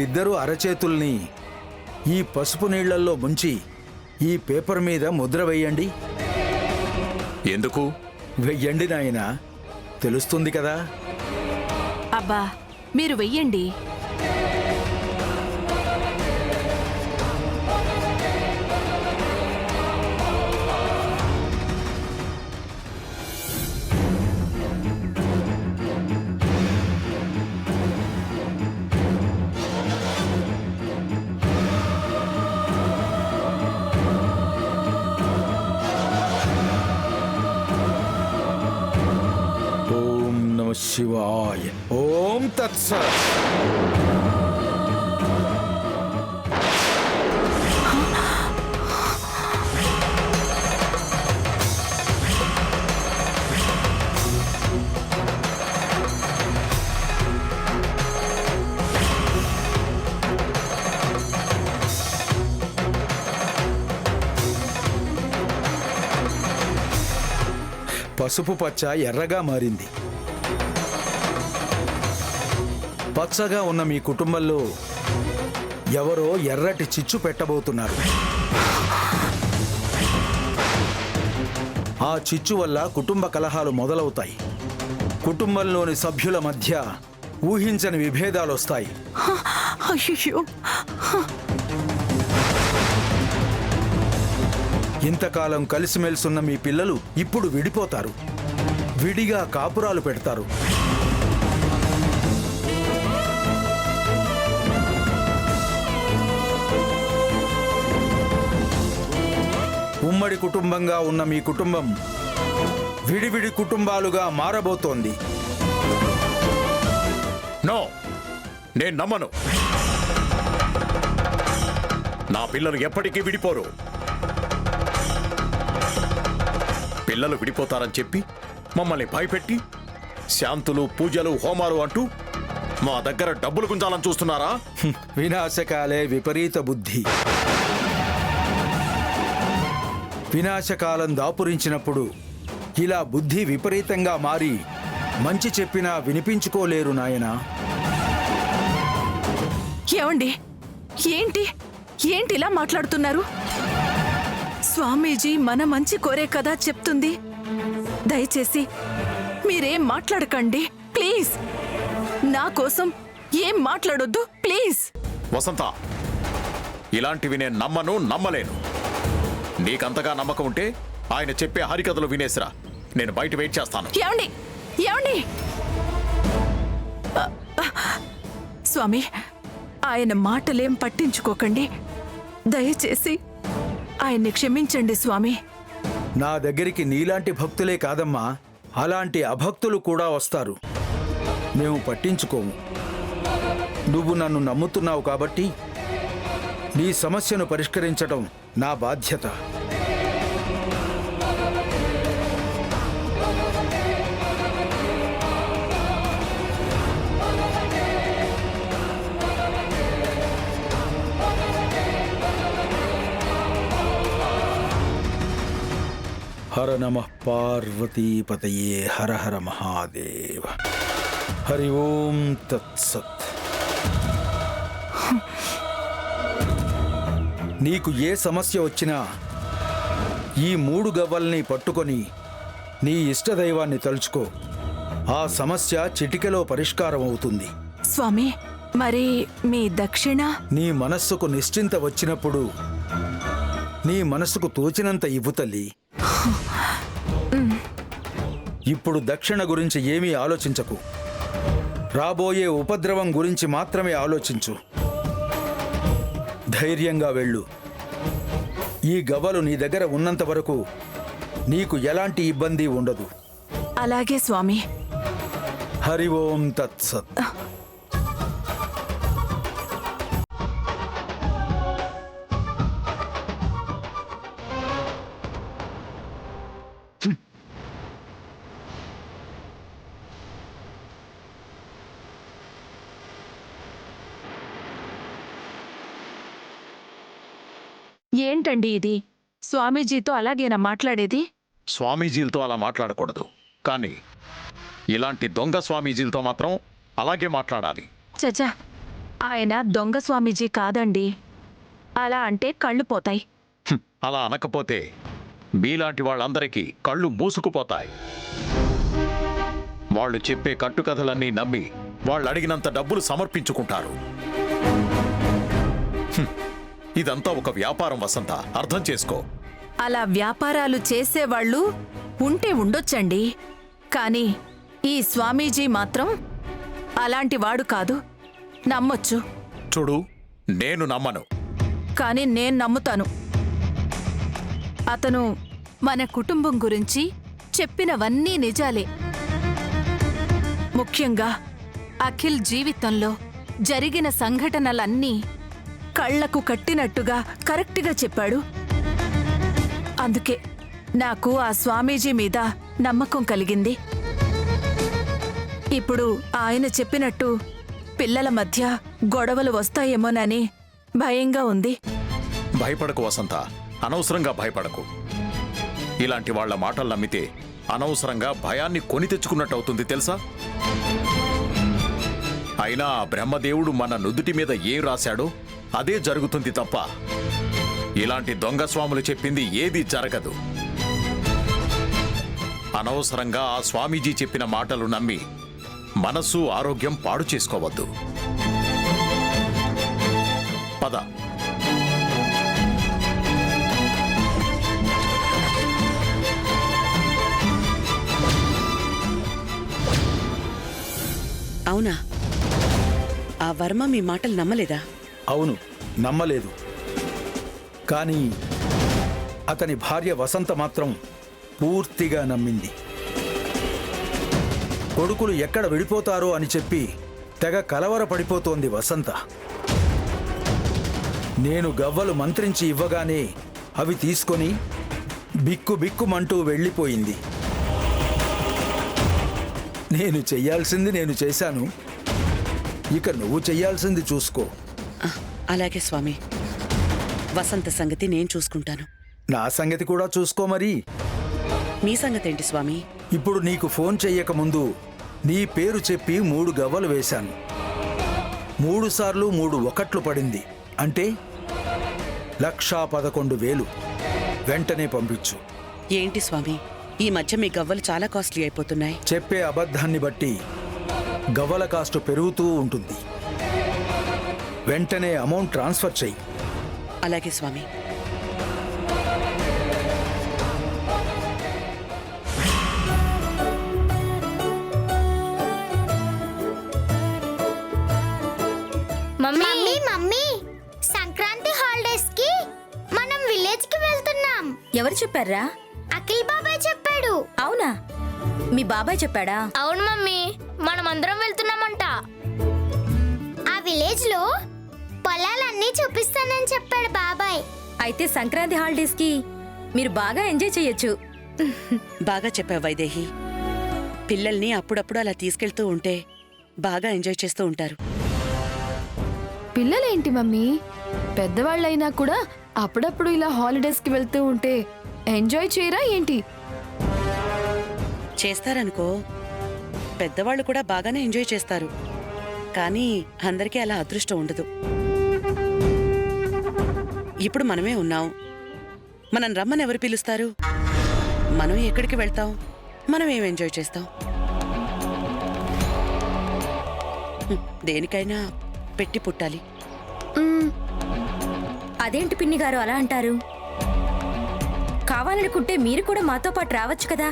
మీరిద్దరూ అరచేతుల్ని ఈ పసుపు నీళ్లల్లో ముంచి ఈ పేపర్ మీద ముద్ర వెయ్యండి. ఎందుకు? వెయ్యండి నాయనా, తెలుస్తుంది కదా. అబ్బా, మీరు వెయ్యండి. ఓం నమ శివాయ. ఓం తత్సత్. పసుపు పచ్చ ఎర్రగా మారింది. పచ్చగా ఉన్న మీ కుటుంబంలో ఎవరో ఎర్రటి చిచ్చు పెట్టబోతున్నారు. ఆ చిచ్చు వల్ల కుటుంబ కలహాలు మొదలవుతాయి. కుటుంబంలోని సభ్యుల మధ్య ఊహించని విభేదాలు వస్తాయి. అయ్యో, ఇంతకాలం కలిసిమెలిసున్న మీ పిల్లలు ఇప్పుడు విడిపోతారు. విడిగా కాపురాలు పెడతారు. ఉమ్మడి కుటుంబంగా ఉన్న మీ కుటుంబం విడివిడి కుటుంబాలుగా మారబోతోంది. నో, నేను నమ్మను. నా పిల్లలు ఎప్పటికీ విడిపోరు. పిల్లలు విడిపోతారని చెప్పి మమ్మల్ని భయపెట్టి శాంతులు, పూజలు, హోమాలు అంటూ మా దగ్గర డబ్బులు గుంజాలని చూస్తున్నారా? వినాశకాలే విపరీత బుద్ధి. వినాశకాలం దాపురించినప్పుడు ఇలా బుద్ధి విపరీతంగా మారి మంచి చెప్పినా వినిపించుకోలేరు నాయనా. ఏమండి, ఏంటి ఏంటి ఇలా మాట్లాడుతున్నారు? స్వామీజీ మన మంచి కోరే కదా చెప్తుంది. దయచేసి మీరేం మాట్లాడకండి ప్లీజ్. నా కోసం ఏం మాట్లాడొద్దు ప్లీజ్. వసంత, ఇలాంటివి నేను నమ్మను, నమ్మలేను. నీకంతగా నమ్మకం ఉంటే ఆయన చెప్పే హరికథలు వినేసిరా. నేను బయట వెయిట్ చేస్తాను. ఏమండి, ఏమండి? స్వామి, ఆయన మాటలేం పట్టించుకోకండి. దయచేసి ఆయన్ని క్షమించండి స్వామి. నా దగ్గరికి నీలాంటి భక్తులే కాదమ్మా, అలాంటి అభక్తులు కూడా వస్తారు. మేము పట్టించుకోము. నువ్వు నన్ను నమ్ముతున్నావు కాబట్టి నీ సమస్యను పరిష్కరించడం నా బాధ్యత. హర నమః పార్వతీపతయే. హర హర మహాదేవ. హరి ఓం తత్సత్. నీకు ఏ సమస్య వచ్చినా ఈ 3 గవ్వల్ని పట్టుకొని నీ ఇష్టదైవాన్ని తలుచుకో. ఆ సమస్య చిటికెలో పరిష్కారం అవుతుంది. స్వామి, మరి మీ దక్షిణ? నీ మనస్సుకు నిశ్చింత వచ్చినప్పుడు నీ మనస్సుకు తోచినంత ఇవ్వు తల్లి. ఇప్పుడు దక్షిణ గురించి ఏమీ ఆలోచించకు. రాబోయే ఉపద్రవం గురించి మాత్రమే ఆలోచించు. ధైర్యంగా వెళ్ళు. ఈ గవ్వలు నీ దగ్గర ఉన్నంత వరకు నీకు ఎలాంటి ఇబ్బంది ఉండదు. అలాగే స్వామి. హరి ఓం తత్సత్. ఏంటండి ఇది? స్వామీజీతో అలాగేనా మాట్లాడేది? స్వామీజీలతో అలా మాట్లాడకూడదు, కానీ ఇలాంటి దొంగ స్వామీజీలతో మాత్రం అలాగే మాట్లాడాలి. చచ్చా, ఆయన దొంగ స్వామీజీ కాదండి. అలా అంటే కళ్ళు పోతాయి. అలా అనకపోతే మీలాంటి వాళ్ళందరికీ కళ్ళు మూసుకుపోతాయి. వాళ్ళు చెప్పే కట్టుకథలన్నీ నమ్మి వాళ్ళు అడిగినంత డబ్బులు సమర్పించుకుంటారు. ఇదంతా ఒక వ్యాపారం వసంత, అర్థం చేసుకో. అలా వ్యాపారాలు చేసేవాళ్ళు ఉంటే ఉండొచ్చండి. కానీ ఈ స్వామీజీ మాత్రం అలాంటి వాడు కాదు. నమ్మొచ్చు. చూడు, నేను నమ్మను. కానీ నేను నమ్ముతాను. అతను మన కుటుంబం గురించి చెప్పినవన్నీ నిజాలే. ముఖ్యంగా అఖిల్ జీవితంలో జరిగిన సంఘటనలన్నీ కళ్లకు కట్టినట్టుగా కరెక్ట్గా చెప్పాడు. అందుకే నాకు ఆ స్వామీజీ మీద నమ్మకం కలిగింది. ఇప్పుడు ఆయన చెప్పినట్టు పిల్లల మధ్య గొడవలు వస్తాయేమోనని భయంగా ఉంది. భయపడకు వసంత, అనవసరంగా భయపడకు. ఇలాంటి వాళ్ళ మాటలు నమ్మితే అనవసరంగా భయాన్ని కొని తెచ్చుకున్నట్టు అవుతుంది తెలుసా? అయినా ఆ బ్రహ్మదేవుడు మన నుదుటి మీద ఏం రాశాడో అదే జరుగుతుంది తప్ప ఇలాంటి దొంగ స్వాములు చెప్పింది ఏది జరగదు. అనవసరంగా ఆ స్వామీజీ చెప్పిన మాటలు నమ్మి మనస్సు ఆరోగ్యం పాడు చేసుకోవద్దు. పద. అవునా? ఆ వర్మ మీ మాటలు నమ్మలేదా? అవును, నమ్మలేదు. కానీ అతని భార్య వసంత మాత్రం పూర్తిగా నమ్మింది. కొడుకులు ఎక్కడ విడిపోతారో అని చెప్పి తెగ కలవరపడిపోతోంది వసంత. నేను గవ్వలు మంత్రించి ఇవ్వగానే అవి తీసుకొని బిక్కు బిక్కుమంటూ వెళ్ళిపోయింది. నేను చెయ్యాల్సింది నేను చేశాను. ఇక నువ్వు చెయ్యాల్సింది చూసుకో. అలాగే స్వామి, వసంత సంగతి నేను చూసుకుంటాను. నా సంగతి కూడా చూసుకో మరి. మీ సంగతేంటి స్వామి? ఇప్పుడు నీకు ఫోన్ చెయ్యకముందు నీ పేరు చెప్పి 3 గవ్వలు వేశాను. 3 సార్లు 3 ఒకట్లు పడింది. అంటే 1,11,000. వెంటనే పంపించు. ఏంటి స్వామి, ఈ మధ్య మీ గవ్వలు చాలా కాస్ట్లీ అయిపోతున్నాయి. చెప్పే అబద్ధాన్ని బట్టి గవ్వల కాస్ట్ పెరుగుతూ ఉంటుంది. వెంటనే అమౌంట్ ట్రాన్స్ఫర్ చెయ్యి. అలాగే స్వామి. మమ్మీ మమ్మీ సంక్రాంతి హాలిడేస్ కి మనం విలేజ్ కి వెళ్తున్నాం. ఎవరు చెప్పారా? అఖిల్ బాబాయ్ చెప్పాడు. అవునా? మీ బాబాయ్ చెప్పాడా? అవును మమ్మీ, మనం అందరం వెళ్తున్నామంట. ఆ విలేజ్ లో పొలాలన్నీ చూపిస్తానని చెప్పాడు బాబాయ్. అయితే సంక్రాంతి హాలిడేస్ కి మీరు బాగా ఎంజాయ్ చేయొచ్చు. బాగా చెప్పావు వైదేహి. పిల్లల్ని అప్పుడప్పుడు అలా తీసుకెళ్తూ ఉంటే బాగా ఎంజాయ్ చేస్తూ ఉంటారు. పిల్లలేంటి మమ్మీ, పెద్దవాళ్ళైనా కూడా అప్పుడప్పుడు ఇలా హాలిడేస్కి వెళ్తూ ఉంటే ఎంజాయ్ చేయరా ఏంటి? చేస్తారనుకో, పెద్దవాళ్ళు కూడా బాగానే ఎంజాయ్ చేస్తారు. కానీ అందరికీ అలా అదృష్టం ఉండదు. ఇప్పుడు మనమే ఉన్నాం. మనం రమ్మని ఎవరు పిలుస్తారు? మనం ఎక్కడికి వెళ్తాం? మనం ఏం ఎంజాయ్ చేస్తాం? దేనికైనా పెట్టి పుట్టాలి. అదేంటి పిన్ని గారు అలా అంటారు? కావాలనుకుంటే మీరు కూడా మాతో పాటు రావచ్చు కదా.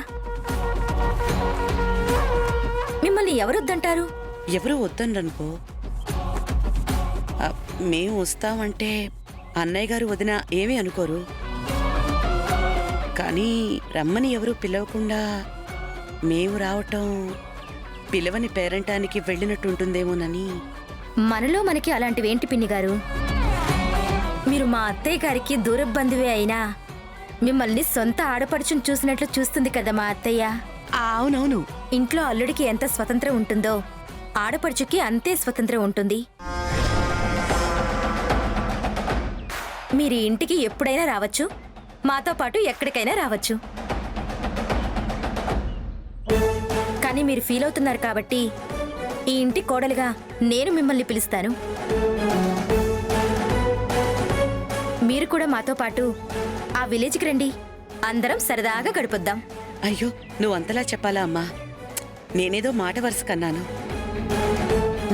మిమ్మల్ని ఎవరొద్దంటారు? ఎవరు వద్దనరనుకో. మేము వస్తామంటే అన్నయ్య గారు వదిన ఏమీ అనుకోరు. కానీ రమ్మని ఎవరు పిలవకుండా మేము రావటం పిలవని పేరంటానికి వెళ్ళినట్టుంటుందేమోనని. మనలో మనకి అలాంటివేంటి పిన్ని గారు? మీరు మా అత్తయ్య గారికి దూరపు బంధువే అయినా మిమ్మల్ని సొంత ఆడపడుచుని చూసినట్లు చూస్తుంది కదా మా అత్తయ్య. అవునవును. ఇంట్లో అల్లుడికి ఎంత స్వతంత్రం ఉంటుందో ఆడపడుచుకి అంతే స్వతంత్రం ఉంటుంది. మీరు ఇంటికి ఎప్పుడైనా రావచ్చు, మాతో పాటు ఎక్కడికైనా రావచ్చు. కానీ మీరు ఫీల్ అవుతున్నారు కాబట్టి ఈ ఇంటి కోడలుగా నేను మిమ్మల్ని పిలుస్తాను. మీరు కూడా మాతో పాటు ఆ విలేజ్కి రండి. అందరం సరదాగా గడిపొద్దాం. అయ్యో నువ్వు అంతలా చెప్పాలా అమ్మా? నేనేదో మాట వరుస కన్నాను.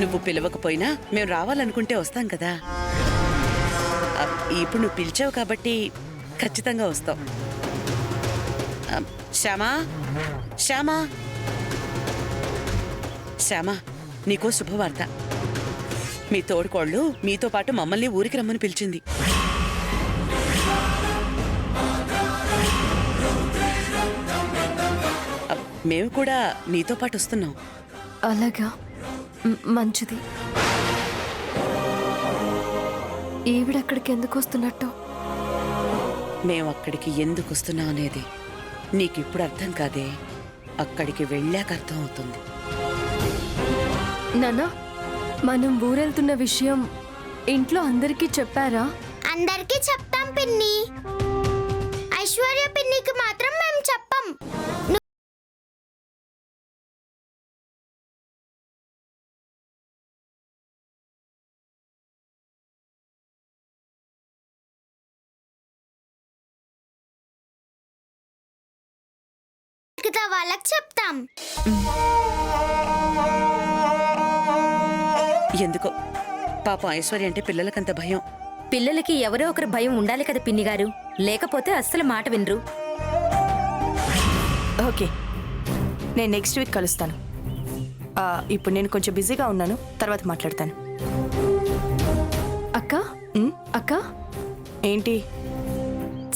నువ్వు పిలవకపోయినా మేము రావాలనుకుంటే వస్తాం కదా. ఇప్పుడు నువ్వు పిలిచావు కాబట్టి ఖచ్చితంగా వస్తావు. శ్యామా, శ్యామా, శ్యామా, నీకో శుభవార్త. మీ తోడుకోళ్ళు మీతో పాటు మమ్మల్ని ఊరికి రమ్మని పిలిచింది. మేము కూడా నీతో పాటు వస్తున్నాం. అలాగా, మంచిది. ఈవిడక్కడికి ఎందుకు వస్తున్నట్టు? మేము అక్కడికి ఎందుకు వస్తున్నాం అనేది నీకిప్పుడు అర్థం కాదే, అక్కడికి వెళ్ళాక అర్థం అవుతుంది. నాన్న, మనం ఊరెళ్తున్న విషయం ఇంట్లో అందరికీ చెప్పారా? అందరికీ చెప్తాం పిన్ని. ఐశ్వర్య పిన్నికి మాత్రం మేము చెప్పం. మిగతా వాళ్ళకి చెప్తాం. ఎందుకో పాపం ఐశ్వర్య అంటే పిల్లలకంత భయం. పిల్లలకి ఎవరో ఒకరు భయం ఉండాలి కదా పిన్ని గారు, లేకపోతే అస్సలు మాట వినరు. ఓకే, నేను నెక్స్ట్ వీక్ కలుస్తాను. ఇప్పుడు నేను కొంచెం బిజీగా ఉన్నాను, తర్వాత మాట్లాడతాను. అక్క, అక్క, ఏంటి?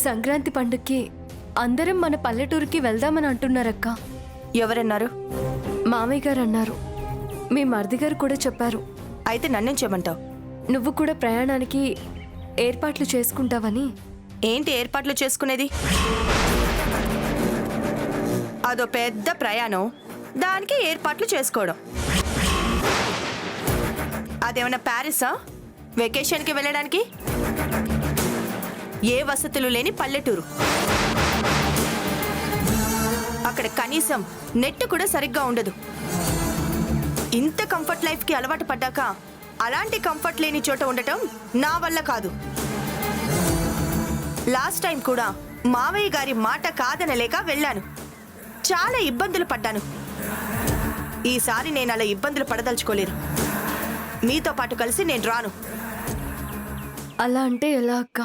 సంక్రాంతి పండుగకి అందరం మన పల్లెటూరుకి వెళ్దామని అంటున్నారక్క. ఎవరన్నారు? మామయ్య గారు అన్నారు. మీ మరిది గారు కూడా చెప్పారు. అయితే నన్నేం చేయమంటావు? నువ్వు కూడా ప్రయాణానికి ఏర్పాట్లు చేసుకుంటావని. ఏంటి ఏర్పాట్లు చేసుకునేది? అదో పెద్ద ప్రయాణం, దానికి ఏర్పాట్లు చేసుకోవడం. అదేమన్నా ప్యారిసా వెకేషన్కి వెళ్ళడానికి? ఏ వసతులు లేని పల్లెటూరు. అక్కడ కనీసం నెట్ కూడా సరిగ్గా ఉండదు. ఇంత కంఫర్ట్ లైఫ్కి అలవాటు పడ్డాక అలాంటి కంఫర్ట్ లేని చోట ఉండటం నా వల్ల కాదు. లాస్ట్ టైం కూడా మావయ్య గారి మాట కాదనలేక వెళ్ళాను. చాలా ఇబ్బందులు పడ్డాను. ఈసారి నేను అలా ఇబ్బందులు పడదలుచుకోలేను. మీతో పాటు కలిసి నేను రాను. అలా అంటే ఎలా అక్క?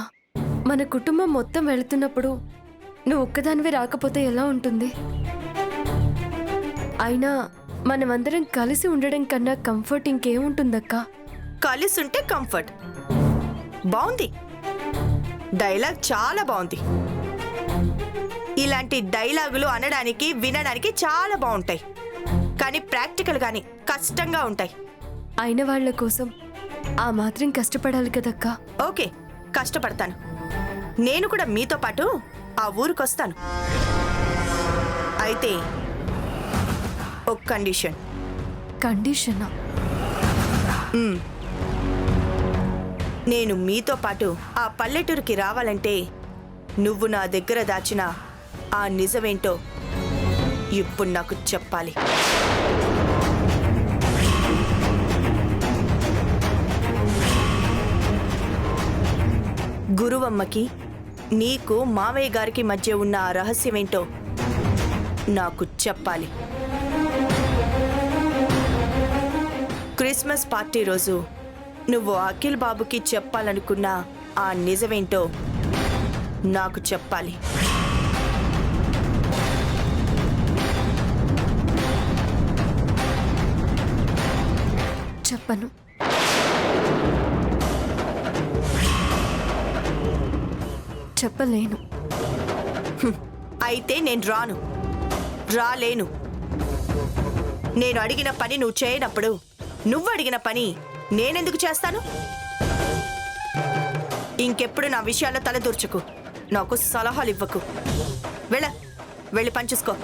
మన కుటుంబం మొత్తం వెళుతున్నప్పుడు నువ్వు ఒక్కదానివే రాకపోతే ఎలా ఉంటుంది? అయినా మనమందరం కలిసి ఉండడం కన్నా కంఫర్ట్ ఇంకేముంటుందక్క? కలిసి ఉంటే కంఫర్ట్ బాగుంది. డైలాగ్ చాలా బాగుంది. ఇలాంటి డైలాగులు అనడానికి వినడానికి చాలా బాగుంటాయి, కానీ ప్రాక్టికల్ గాని కష్టంగా ఉంటాయి. అయిన వాళ్ళ కోసం ఆ మాత్రం కష్టపడాలి కదక్కా. ఓకే, కష్టపడతాను. నేను కూడా మీతో పాటు ఆ ఊరికొస్తాను. అయితే ఒక కండిషన్. కండిషనా? నేను మీతో పాటు ఆ పల్లెటూరుకి రావాలంటే నువ్వు నా దగ్గర దాచిన ఆ నిజమేంటో ఇప్పుడు నాకు చెప్పాలి. గురువమ్మకి నీకు మావయ్య గారికి మధ్య ఉన్న ఆ రహస్యమేంటో నాకు చెప్పాలి. క్రిస్మస్ పార్టీ రోజు నువ్వు అఖిల్ బాబుకి చెప్పాలనుకున్న ఆ నిజమేంటో నాకు చెప్పాలి. చెప్పను. చెప్పలేను. అయితే నేను రాను, రాలేను. నేను అడిగిన పని నువ్వు చేయనప్పుడు నువ్వు అడిగిన పని నేనెందుకు చేస్తాను? ఇంకెప్పుడు నా విషయాల్లో తలదూర్చకు, నాకు సలహాలు ఇవ్వకు. వెళ్ళి పని చూసుకో.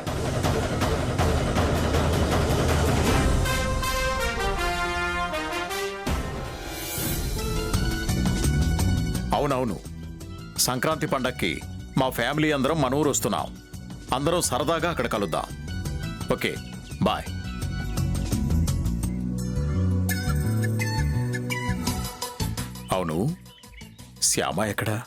అవునవును, సంక్రాంతి పండక్కి మా ఫ్యామిలీ అందరం మన ఊరు వస్తున్నాం. అందరం సరదాగా అక్కడ కలుద్దాం. Okay, bye. అవును, శ్యామ ఎక్కడా?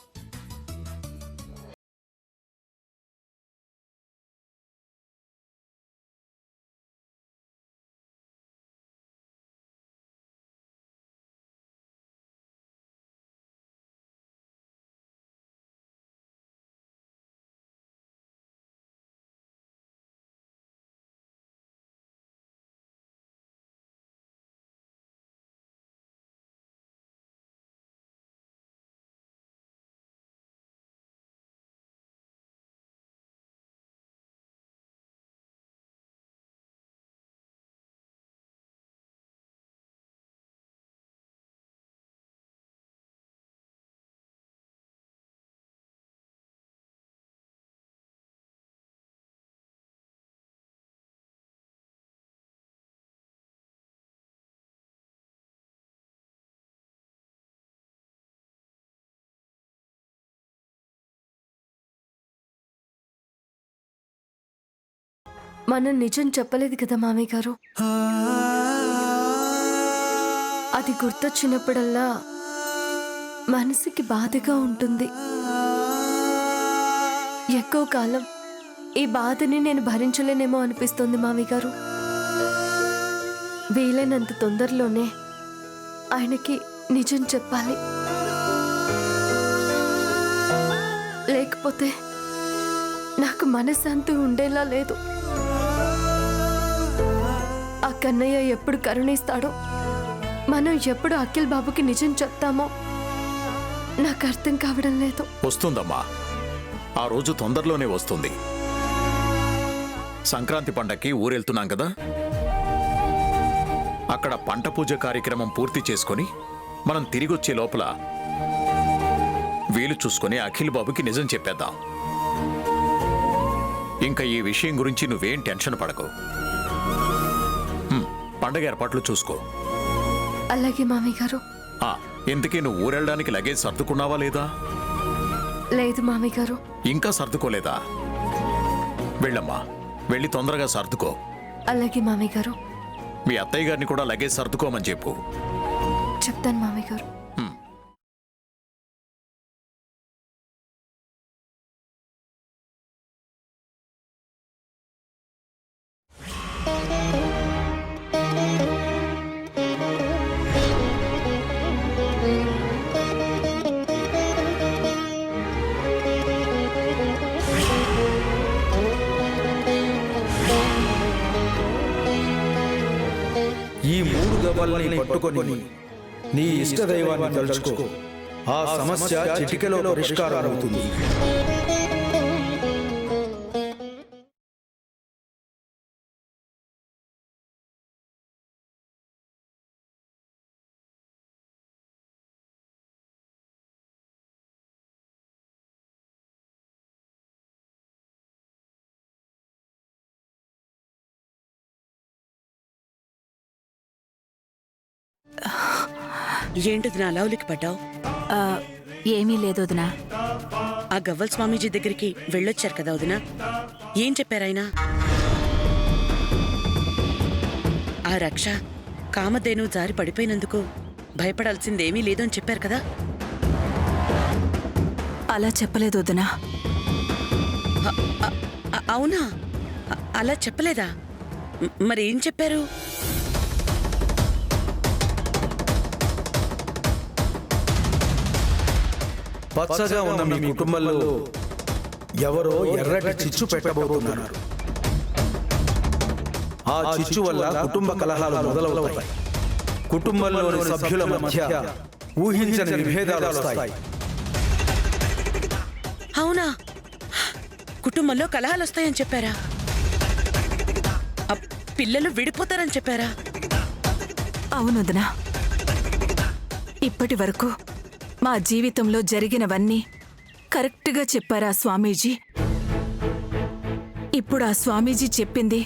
మనం నిజం చెప్పలేదు కదా మామయ్య గారు. అది గుర్తొచ్చినప్పుడల్లా మనసుకి బాధగా ఉంటుంది. ఎక్కువ కాలం ఈ బాధని నేను భరించలేనేమో అనిపిస్తుంది మామయ్య గారు. వీలైనంత తొందరలోనే ఆయనకి నిజం చెప్పాలి. లేకపోతే నాకు మనశ్శాంతి ఉండేలా లేదు. ఆ కన్నయ్య ఎప్పుడు కరుణిస్తాడో, మనం ఎప్పుడు అఖిల్ బాబుకి నిజం చెప్తామో నాకు అర్థం కావడం లేదు. వస్తుందమ్మా, ఆ రోజు తొందరలోనే వస్తుంది. సంక్రాంతి పండక్కి ఊరెళ్తున్నాం కదా, అక్కడ పంట పూజ కార్యక్రమం పూర్తి చేసుకొని మనం తిరిగొచ్చే లోపల వీలు చూసుకొని అఖిల్ బాబుకి నిజం చెప్పేద్దాం. ఇంకా ఈ విషయం గురించి నువ్వేం టెన్షన్ పడకు. పండగ ఏర్పాట్లు చూసుకో. అలాగే మామయ్య గారు. ఇంతకీ నువ్వు ఊరెళ్ళడానికి లగేజ్ సర్దుకున్నావా లేదా? లేదు మామయ్య గారు. ఇంకా సర్దుకోలేదా? వెళ్ళమ్మా, వెళ్ళి తొందరగా సర్దుకో. అలాగే మామయ్య గారు. మీ అత్తయ్య గారిని కూడా లగేజ్ సర్దుకోమని చెప్పు. చెప్తాను మామయ్య గారు. ఈ 3 గవ్వల్ని పట్టుకొని నీ ఇష్టదైవాన్ని తలుచుకో. ఆ సమస్య చిటికెలో పరిష్కారం అవుతుంది. ఏంటిది నా అలవులికి పడ్డావు? ఏమీ లేదు వదినా. ఆ గవ్వల్ స్వామీజీ దగ్గరికి వెళ్ళొచ్చారు కదా వదినా, ఏం చెప్పారాయన? ఆ రక్ష కామధేను జారి పడిపోయినందుకు భయపడాల్సిందేమీ లేదు అని చెప్పారు కదా? అలా చెప్పలేదు వదినా. అవునా? అలా చెప్పలేదా? మరి ఏం చెప్పారు? పచ్చగా ఉన్న మీ కుటుంబంలో ఎవరో ఎర్రటి చిచ్చు పెట్టబోతున్నారు. ఆ చిచ్చు వల్ల కుటుంబ కలహాలు మొదలవుతాయి. కుటుంబంలోని సభ్యుల మధ్య ఊహించని విభేదాలు వస్తాయి. అవునా? కుటుంబంలో కలహాలు వస్తాయని చెప్పారా? పిల్లలు విడిపోతారని చెప్పారా? అవును వదినా. ఇప్పటి వరకు మా జీవితంలో జరిగినవన్నీ కరెక్ట్గా చెప్పారా స్వామీజీ? ఇప్పుడు ఆ స్వామీజీ చెప్పింది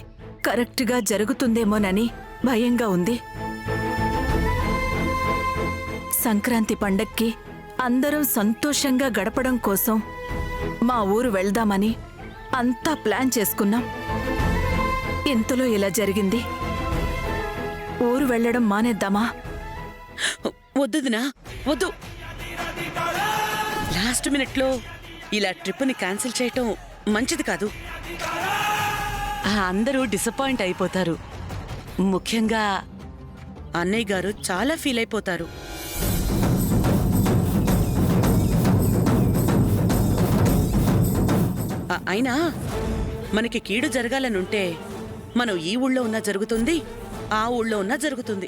కరెక్ట్గా జరుగుతుందేమోనని భయంగా ఉంది. సంక్రాంతి పండక్కి అందరం సంతోషంగా గడపడం కోసం మా ఊరు వెళ్దామని అంతా ప్లాన్ చేసుకున్నాం. ఇంతలో ఇలా జరిగింది. ఊరు వెళ్ళడం మానేద్దామా? వద్దుదినా, వద్దు. లాస్ట్ మినిట్లో ఇలా ట్రిప్ని క్యాన్సిల్ చేయటం మంచిది కాదు. అందరూ డిసప్పాయింట్ అయిపోతారు. ముఖ్యంగా అన్నయ్య గారు చాలా ఫీల్ అయిపోతారు. అయినా మనకి కీడు జరగాలనుంటే మనం ఈ ఊళ్ళో ఉన్నా జరుగుతుంది, ఆ ఊళ్ళో ఉన్నా జరుగుతుంది.